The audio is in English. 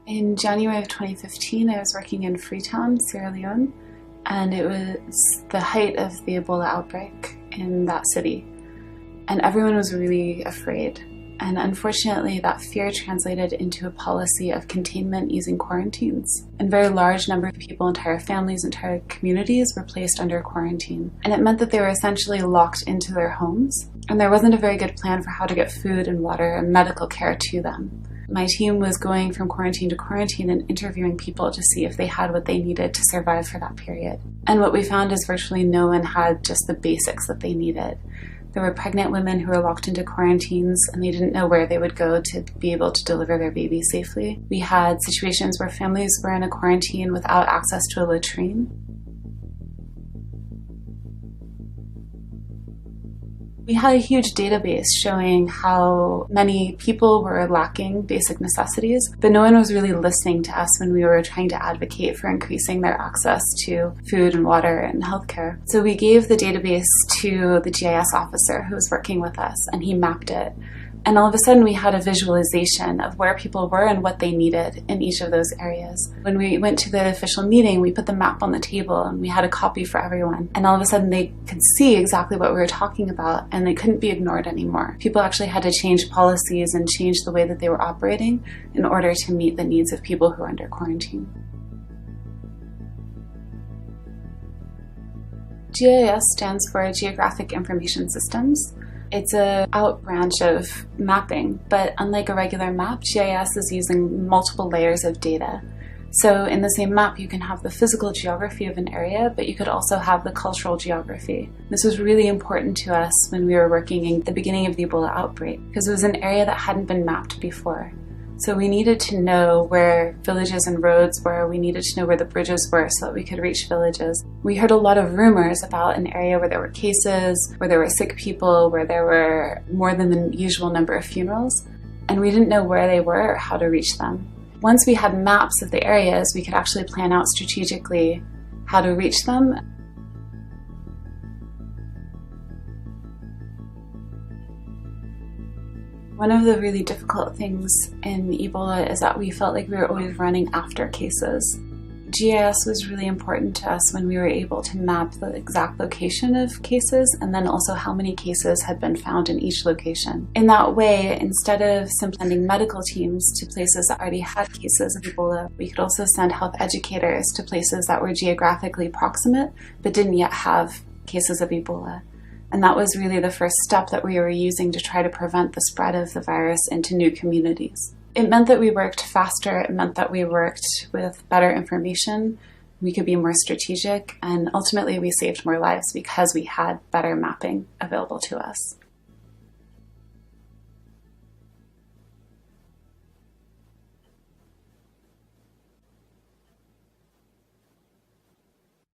In January of 2015, I was working in Freetown, Sierra Leone, and it was the height of the Ebola outbreak in that city. And everyone was really afraid. And unfortunately, that fear translated into a policy of containment using quarantines. And a very large number of people, entire families, entire communities were placed under quarantine. And it meant that they were essentially locked into their homes. And there wasn't a very good plan for how to get food and water and medical care to them. My team was going from quarantine to quarantine and interviewing people to see if they had what they needed to survive for that period. And what we found is virtually no one had just the basics that they needed. There were pregnant women who were locked into quarantines and they didn't know where they would go to be able to deliver their baby safely. We had situations where families were in a quarantine without access to a latrine. We had a huge database showing how many people were lacking basic necessities, but no one was really listening to us when we were trying to advocate for increasing their access to food and water and healthcare. So we gave the database to the GIS officer who was working with us, and he mapped it. And all of a sudden we had a visualization of where people were and what they needed in each of those areas. When we went to the official meeting, we put the map on the table and we had a copy for everyone. And all of a sudden they could see exactly what we were talking about and they couldn't be ignored anymore. People actually had to change policies and change the way that they were operating in order to meet the needs of people who were under quarantine. GIS stands for Geographic Information Systems. It's an out branch of mapping, but unlike a regular map, GIS is using multiple layers of data. So in the same map, you can have the physical geography of an area, but you could also have the cultural geography. This was really important to us when we were working in the beginning of the Ebola outbreak, because it was an area that hadn't been mapped before. So we needed to know where villages and roads were, we needed to know where the bridges were so that we could reach villages. We heard a lot of rumors about an area where there were cases, where there were sick people, where there were more than the usual number of funerals, and we didn't know where they were or how to reach them. Once we had maps of the areas, we could actually plan out strategically how to reach them. One of the really difficult things in Ebola is that we felt like we were always running after cases. GIS was really important to us when we were able to map the exact location of cases and then also how many cases had been found in each location. In that way, instead of simply sending medical teams to places that already had cases of Ebola, we could also send health educators to places that were geographically proximate but didn't yet have cases of Ebola. And that was really the first step that we were using to try to prevent the spread of the virus into new communities. It meant that we worked faster, it meant that we worked with better information, we could be more strategic, and ultimately we saved more lives because we had better mapping available to us.